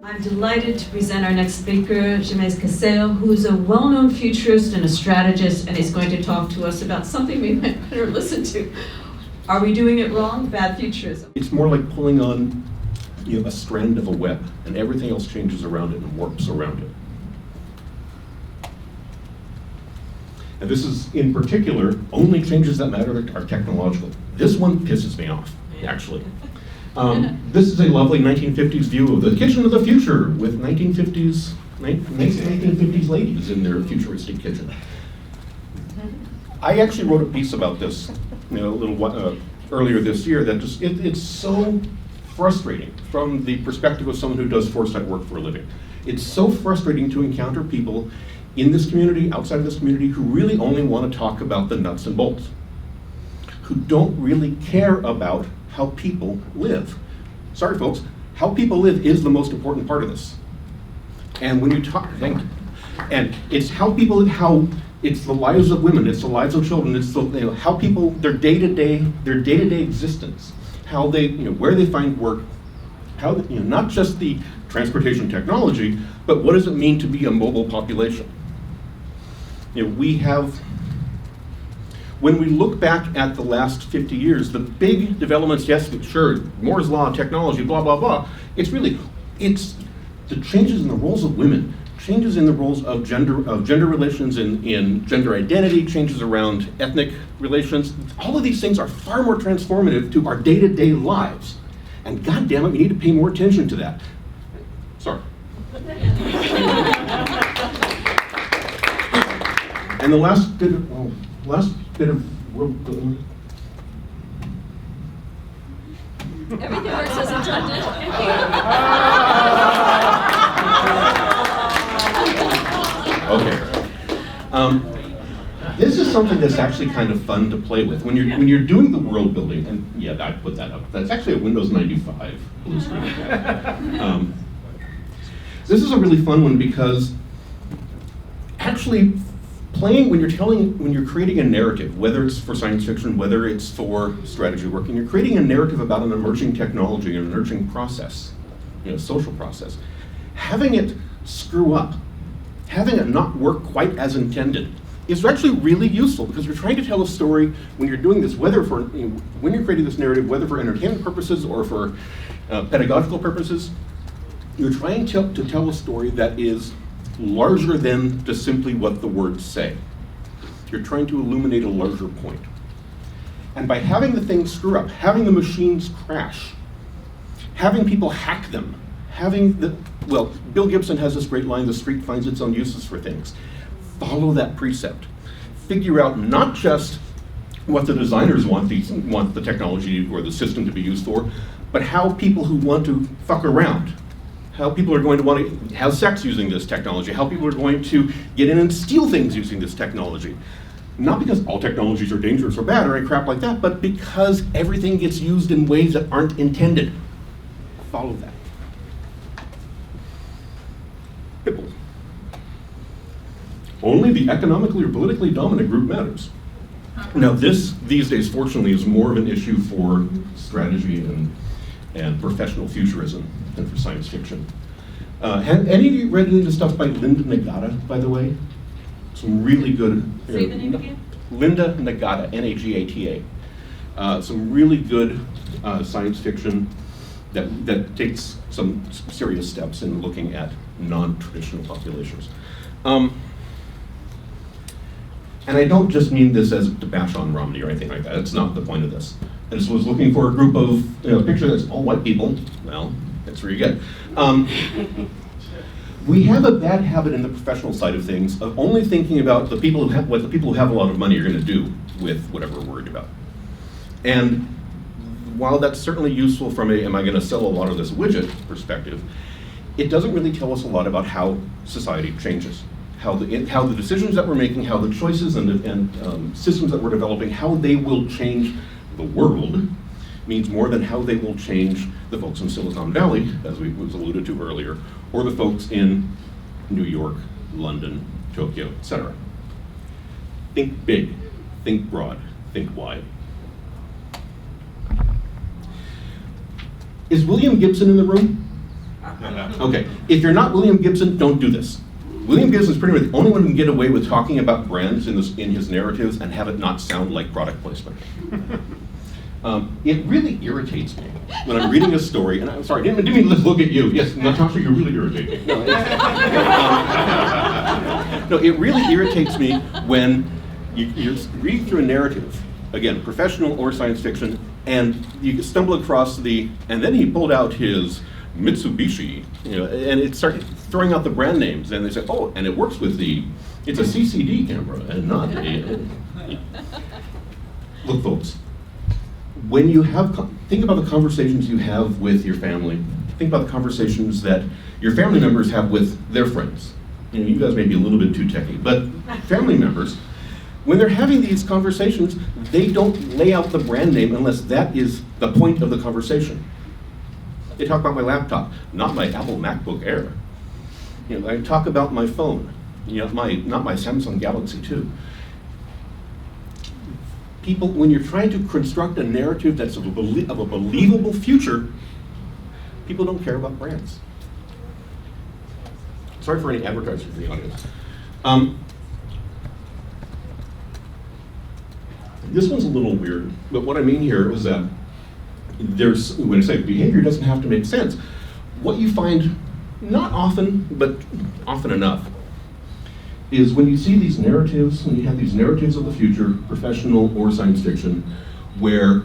I'm delighted to present our next speaker, Jamais Cascio, who's a well-known futurist and a strategist, and he's going to talk to us about something we might better listen to. Are we doing it wrong? Bad futurism. It's more like pulling on a strand of a web, and everything else changes around it and warps around it. And this is, in particular, only changes that matter are technological. This one pisses me off, actually. This is a lovely 1950s view of the kitchen of the future with 1950s ladies in their futuristic kitchen. I actually wrote a piece about this a little earlier this year that just, it's so frustrating from the perspective of someone who does foresight work for a living. It's so frustrating to encounter people in this community, outside of this community, who really only want to talk about the nuts and bolts, who don't really care about how people live. Sorry folks, how people live is the most important part of this. And when you talk, and it's how people live, it's the lives of women, it's the lives of children, it's the, how people, their day-to-day existence, how they, where they find work, how, not just the transportation technology, but what does it mean to be a mobile population? We have, when we look back at the last 50 years, the big developments, yes, sure, Moore's law, technology, blah, blah, blah, it's the changes in the roles of women, changes in the roles of gender relations in gender identity, changes around ethnic relations. All of these things are far more transformative to our day-to-day lives. And God damn it, we need to pay more attention to that. Sorry. And the last bit of world building. Everything works as intended. Okay. This is something that's actually kind of fun to play with when you're doing the world building. And yeah, I put that up. That's actually a Windows 95 blue screen. This is a really fun one because actually playing when you're creating a narrative, whether it's for science fiction, whether it's for strategy work, and you're creating a narrative about an emerging technology, an emerging process, social process, having it screw up, having it not work quite as intended, is actually really useful because you're trying to tell a story when you're doing this, whether for when you're creating this narrative, whether for entertainment purposes or for pedagogical purposes, you're trying to tell a story that is larger than just simply what the words say. You're trying to illuminate a larger point. And by having the things screw up, having the machines crash, having people hack them, Bill Gibson has this great line, the street finds its own uses for things. Follow that precept. Figure out not just what the designers want the technology or the system to be used for, but how people who want to fuck around, how people are going to want to have sex using this technology, how people are going to get in and steal things using this technology. Not because all technologies are dangerous or bad or any crap like that, but because everything gets used in ways that aren't intended. Follow that. Hipple. Only the economically or politically dominant group matters. Now this, these days, fortunately, is more of an issue for strategy and professional futurism than for science fiction. Have any of you read any of the stuff by Linda Nagata, by the way? Some really good... Say the name again? Linda Nagata, N-A-G-A-T-A. Some really good science fiction that takes some serious steps in looking at non-traditional populations. And I don't just mean this as to bash on Romney or anything like that. That's not the point of this. I just was looking for a group of, picture that's all white people. Well, that's where you get. We have a bad habit in the professional side of things of only thinking about what the people who have a lot of money are going to do with whatever we're worried about. And while that's certainly useful from am I going to sell a lot of this widget perspective, it doesn't really tell us a lot about how society changes. How the decisions that we're making, how the choices and systems that we're developing, how they will change the world means more than how they will change the folks in Silicon Valley, as was alluded to earlier, or the folks in New York, London, Tokyo, etc. Think big, think broad, think wide. Is William Gibson in the room? Okay, if you're not William Gibson, don't do this. William Gibson is pretty much the only one who can get away with talking about brands in his narratives and have it not sound like product placement. It really irritates me when I'm reading a story, and I'm sorry, didn't mean to look at you. Yes, Natasha, you really irritate me. No, it really irritates me when you're reading through a narrative, again, professional or science fiction, and you stumble across and then he pulled out his Mitsubishi, and it started throwing out the brand names, and they said, oh, and it works with it's a CCD camera, and not a... Look, folks, when you think about the conversations you have with your family, think about the conversations that your family members have with their friends. You guys may be a little bit too techy, but family members, when they're having these conversations, they don't lay out the brand name unless that is the point of the conversation. They talk about my laptop, not my Apple MacBook Air. I talk about my phone, not my Samsung Galaxy 2. People, when you're trying to construct a narrative that's of a believable future, people don't care about brands. Sorry for any advertisers in the audience. This one's a little weird, but what I mean here is that when I say behavior doesn't have to make sense, what you find, not often, but often enough, is when you see these narratives, when you have these narratives of the future, professional or science fiction, where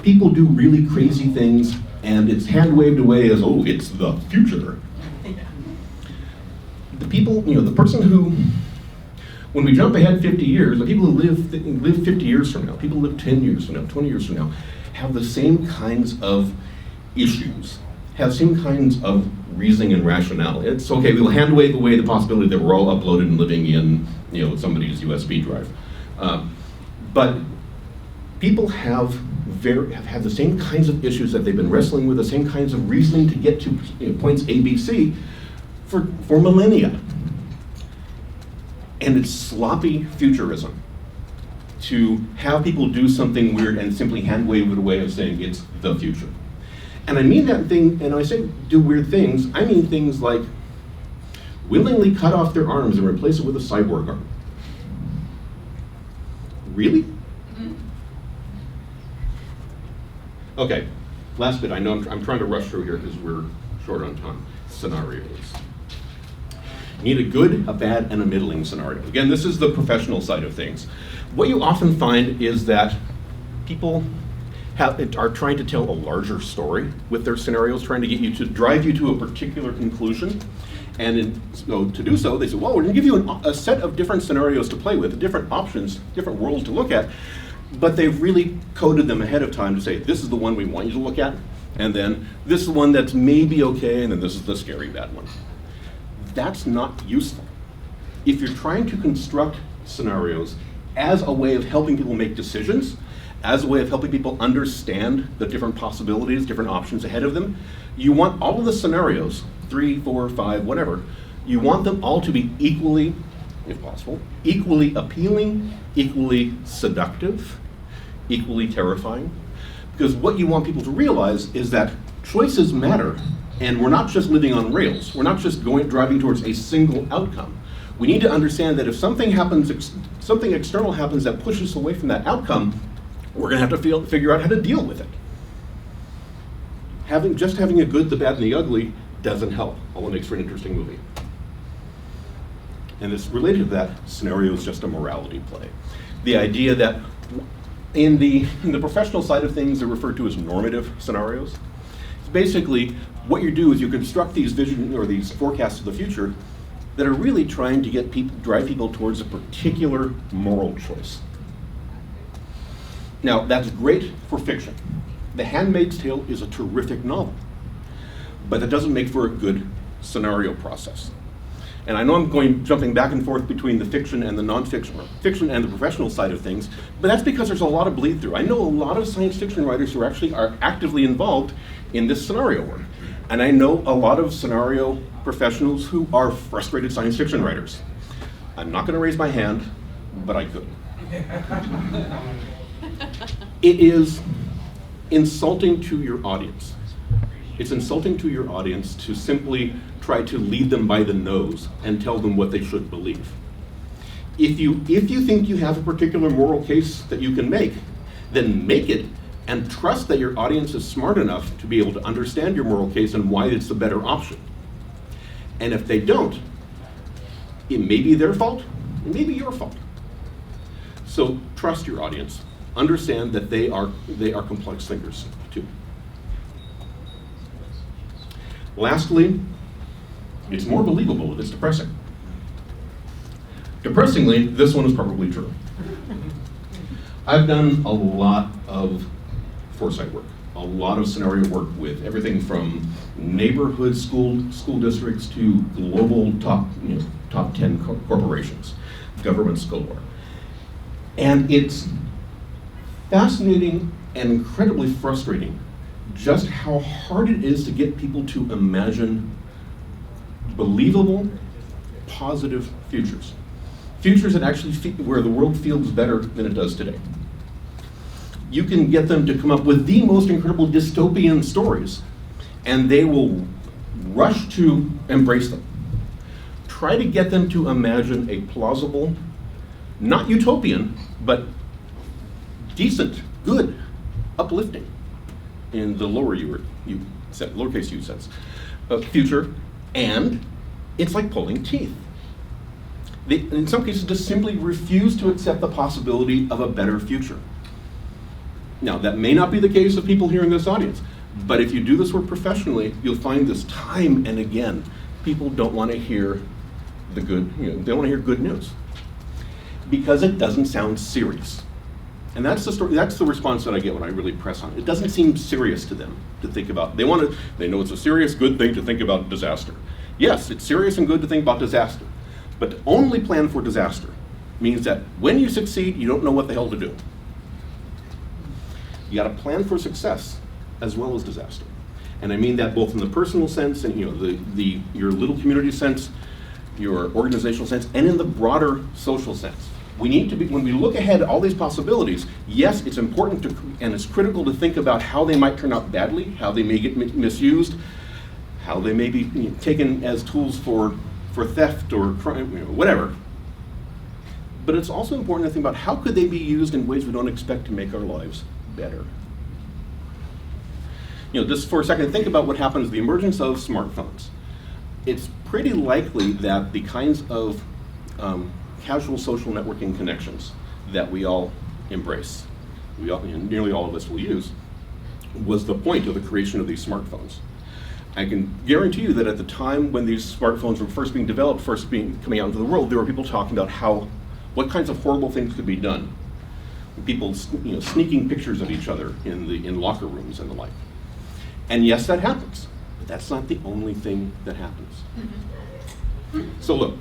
people do really crazy things and it's hand waved away as, oh, it's the future. The people, the person who, when we jump ahead 50 years, the people who live 50 years from now, people who live 10 years from now, 20 years from now, have the same kinds of issues, have same kinds of reasoning and rationale. It's okay, we'll hand wave away the possibility that we're all uploaded and living in somebody's USB drive. But people have had the same kinds of issues that they've been wrestling with, the same kinds of reasoning to get to points A, B, C for millennia. And it's sloppy futurism to have people do something weird and simply hand wave it away of saying it's the future. And I mean that thing, and when I say do weird things, I mean things like willingly cut off their arms and replace it with a cyborg arm. Really? Okay, last bit. I know I'm trying to rush through here because we're short on time. Scenarios. You need a good, a bad, and a middling scenario. Again, this is the professional side of things. What you often find is that people are trying to tell a larger story with their scenarios, trying to drive you to a particular conclusion. And to do so, they say, well, we're going to give you a set of different scenarios to play with, different options, different worlds to look at. But they've really coded them ahead of time to say, this is the one we want you to look at, and then this is the one that's maybe okay, and then this is the scary bad one. That's not useful. If you're trying to construct scenarios as a way of helping people make decisions, as a way of helping people understand the different possibilities, different options ahead of them, you want all of the scenarios, 3, 4, 5, whatever, you want them all to be equally, if possible, equally appealing, equally seductive, equally terrifying. Because what you want people to realize is that choices matter, and we're not just living on rails. We're not just driving towards a single outcome. We need to understand that if something happens, something external happens that pushes us away from that outcome, we're going to have to figure out how to deal with it. Just having a good, the bad, and the ugly doesn't help, although it makes for an interesting movie. And it's related to that, scenario is just a morality play. The idea that in the professional side of things, they're referred to as normative scenarios. It's basically what you do is you construct these vision or these forecasts of the future that are really trying to drive people towards a particular moral choice. Now, that's great for fiction. The Handmaid's Tale is a terrific novel, but that doesn't make for a good scenario process. And I know I'm jumping back and forth between the fiction and the nonfiction, or fiction and the professional side of things, but that's because there's a lot of bleed through. I know a lot of science fiction writers who are actively involved in this scenario work. And I know a lot of scenario professionals who are frustrated science fiction writers. I'm not going to raise my hand, but I could. It is insulting to your audience. It's insulting to your audience to simply try to lead them by the nose and tell them what they should believe. If you think you have a particular moral case that you can make, then make it and trust that your audience is smart enough to be able to understand your moral case and why it's the better option. And if they don't, it may be their fault, it may be your fault. So trust your audience. Understand that they are complex thinkers too. Lastly, it's more believable if it's depressing. Depressingly, this one is probably true. I've done a lot of foresight work, a lot of scenario work with everything from neighborhood school districts to global top 10 corporations, governments galore. And it's fascinating and incredibly frustrating just how hard it is to get people to imagine believable, positive futures. Futures that actually where the world feels better than it does today. You can get them to come up with the most incredible dystopian stories, and they will rush to embrace them. Try to get them to imagine a plausible, not utopian, but decent, good, uplifting, in the lowercase u sense, future, and it's like pulling teeth. They, in some cases, just simply refuse to accept the possibility of a better future. Now, that may not be the case of people here in this audience, but if you do this work professionally, you'll find this time and again. People don't want to hear the good, they don't want to hear good news because it doesn't sound serious. And that's the story. That's the response that I get when I really press on it. It doesn't seem serious to them to think about. They know it's a serious, good thing to think about disaster. Yes, it's serious and good to think about disaster, but to only plan for disaster means that when you succeed, you don't know what the hell to do. You got to plan for success as well as disaster, and I mean that both in the personal sense and your little community sense, your organizational sense, and in the broader social sense. We need to be, when we look ahead at all these possibilities, yes, it's important to, and it's critical to think about how they might turn out badly, how they may get misused, how they may be taken as tools for theft or crime, whatever. But it's also important to think about how could they be used in ways we don't expect to make our lives better. Just for a second, think about what happens with the emergence of smartphones. It's pretty likely that the kinds of casual social networking connections that we all embrace, nearly all of us will use, was the point of the creation of these smartphones. I can guarantee you that at the time when these smartphones were first being developed, coming out into the world, there were people talking about what kinds of horrible things could be done. People, sneaking pictures of each other in locker rooms and the like. And yes, that happens, but that's not the only thing that happens. So look,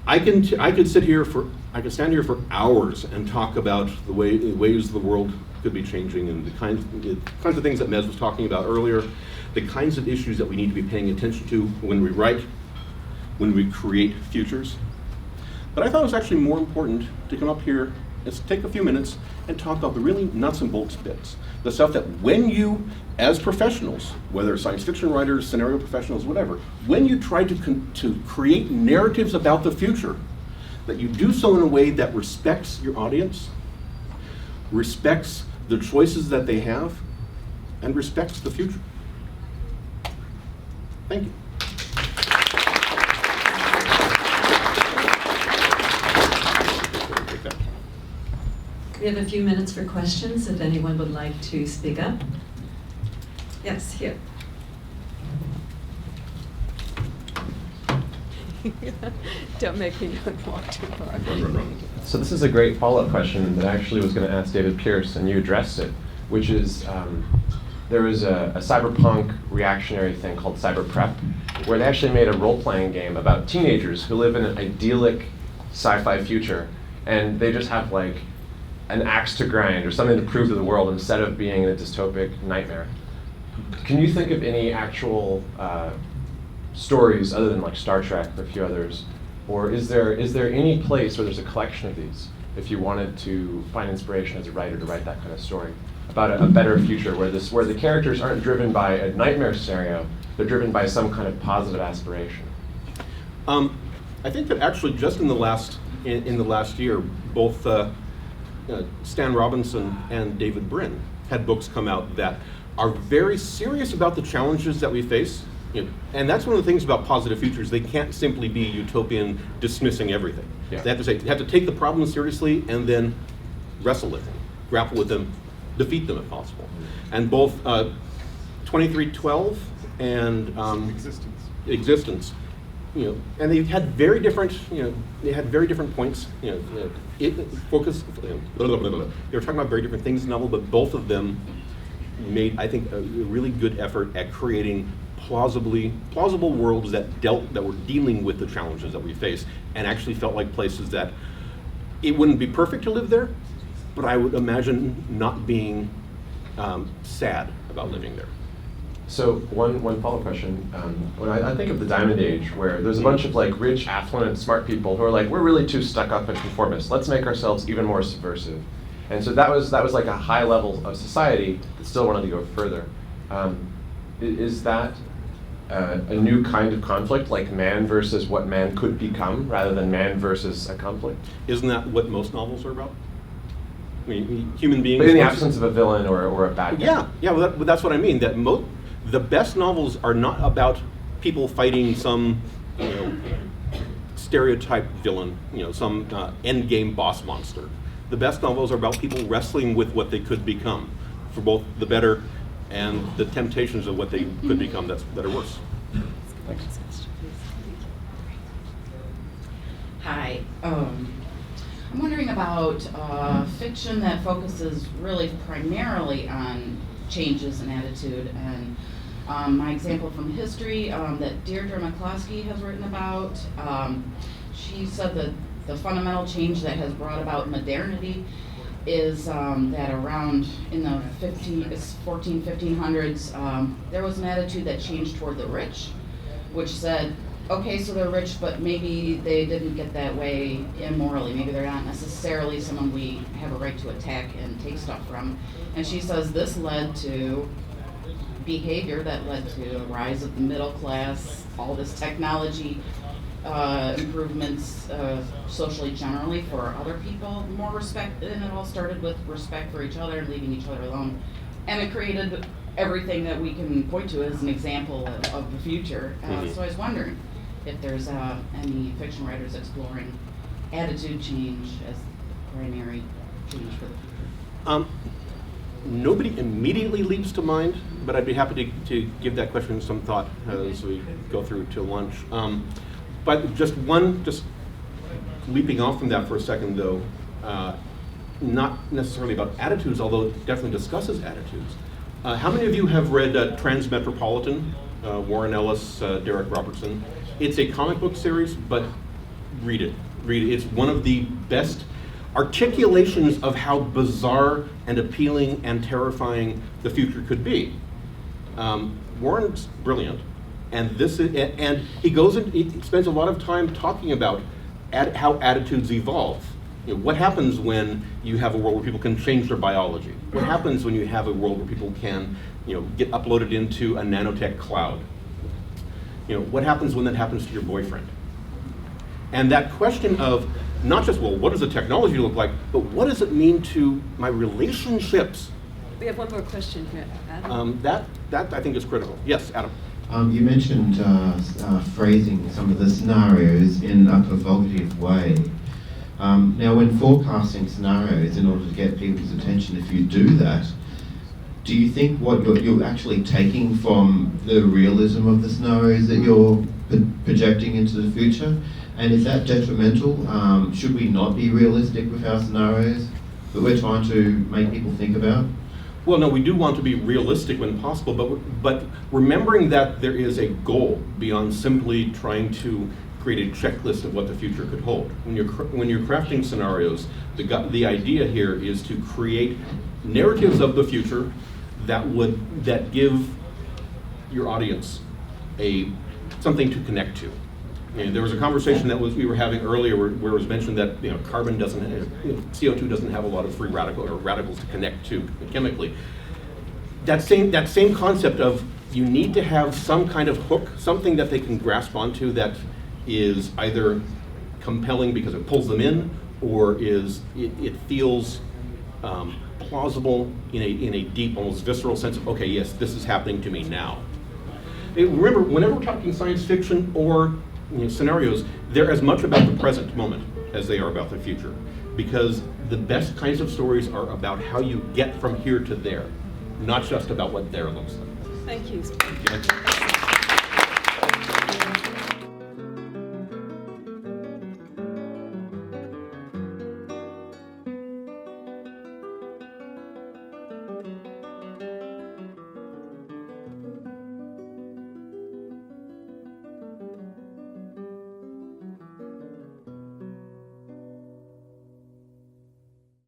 I could stand here for hours and talk about the ways the world could be changing and the kinds of things that Mez was talking about earlier, the kinds of issues that we need to be paying attention to when we write, when we create futures. But I thought it was actually more important to come up here and take a few minutes and talk about the really nuts and bolts bits. The stuff that when you, as professionals, whether science fiction writers, scenario professionals, whatever, when you try to create narratives about the future, that you do so in a way that respects your audience, respects the choices that they have, and respects the future. Thank you. We have a few minutes for questions if anyone would like to speak up. Yes, here. Don't make me walk too far. So this is a great follow-up question that I actually was going to ask David Pierce, and you addressed it, which is there was a cyberpunk reactionary thing called cyber prep, where they actually made a role-playing game about teenagers who live in an idyllic sci-fi future, and they just have like an axe to grind or something to prove to the world instead of being in a dystopic nightmare. Can you think of any actual stories other than like Star Trek or a few others, or is there any place where there's a collection of these if you wanted to find inspiration as a writer to write that kind of story about a better future where the characters aren't driven by a nightmare scenario, they're driven by some kind of positive aspiration? I think that actually just in the last year, both Stan Robinson and David Brin had books come out that are very serious about the challenges that we face. And that's one of the things about positive futures. They can't simply be utopian, dismissing everything. Yeah. They have to take the problems seriously and then wrestle with them, grapple with them, defeat them if possible. And both 2312 and Existence, and they had very different, points. They were talking about very different things in the novel, but both of them made, I think, a really good effort at creating plausible worlds that were dealing with the challenges that we face, and actually felt like places that it wouldn't be perfect to live there, but I would imagine not being sad about living there. So one follow-up question. When I think of the Diamond Age, where there's a bunch of like rich, affluent, smart people who are like, we're really too stuck up and conformist. Let's make ourselves even more subversive. And so that was like a high level of society that still wanted to go further. Is that a new kind of conflict, like man versus what man could become, rather than man versus a conflict? Isn't that what most novels are about? I mean, human beings. But in the absence of a villain or a bad guy. Yeah. Well, that's what I mean. That the best novels are not about people fighting some, stereotype villain, some endgame boss monster. The best novels are about people wrestling with what they could become, for both the better and the temptations of what they could become that are worse. Thanks. Hi. I'm wondering about fiction that focuses really primarily on changes in attitude. And my example from history that Deirdre McCloskey has written about, she said that the fundamental change that has brought about modernity is that around in the 1500s, there was an attitude that changed toward the rich, which said, okay, so they're rich, but maybe they didn't get that way immorally. Maybe they're not necessarily someone we have a right to attack and take stuff from. And she says this led to behavior that led to a rise of the middle class, all this technology, improvements socially generally for other people, more respect, and it all started with respect for each other and leaving each other alone. And it created everything that we can point to as an example of the future. So I was wondering if there's any fiction writers exploring attitude change as primary change for the future. Nobody immediately leaps to mind, but I'd be happy to give that question some thought as we go through to lunch. But just leaping off from that for a second, though, not necessarily about attitudes, although it definitely discusses attitudes. How many of you have read Transmetropolitan, Warren Ellis, Derek Robertson? It's a comic book series, but read it. It's one of the best articulations of how bizarre and appealing and terrifying the future could be. Warren's brilliant. And he goes and he spends a lot of time talking about how attitudes evolve. What happens when you have a world where people can change their biology? What happens when you have a world where people can, get uploaded into a nanotech cloud? What happens when that happens to your boyfriend? And that question of not just, well, what does the technology look like, but what does it mean to my relationships? We have one more question here, Adam. That I think is critical. Yes, Adam. You mentioned phrasing some of the scenarios in a provocative way. Now, when forecasting scenarios in order to get people's attention, if you do that, do you think what you're actually taking from the realism of the scenarios that you're projecting into the future? And is that detrimental? Should we not be realistic with our scenarios that we're trying to make people think about? Well, no, we do want to be realistic when possible, but remembering that there is a goal beyond simply trying to create a checklist of what the future could hold. When you're crafting scenarios, the idea here is to create narratives of the future that give your audience something to connect to. There was a conversation that we were having earlier where it was mentioned that carbon doesn't have, CO2 doesn't have a lot of free radicals to connect to chemically. That same concept of you need to have some kind of hook, something that they can grasp onto that is either compelling because it pulls them in, or it feels plausible in a deep, almost visceral sense of, okay, yes, this is happening to me now. Remember, whenever we're talking science fiction or scenarios, they're as much about the present moment as they are about the future, because the best kinds of stories are about how you get from here to there, not just about what there looks like. Thank you. Thank you.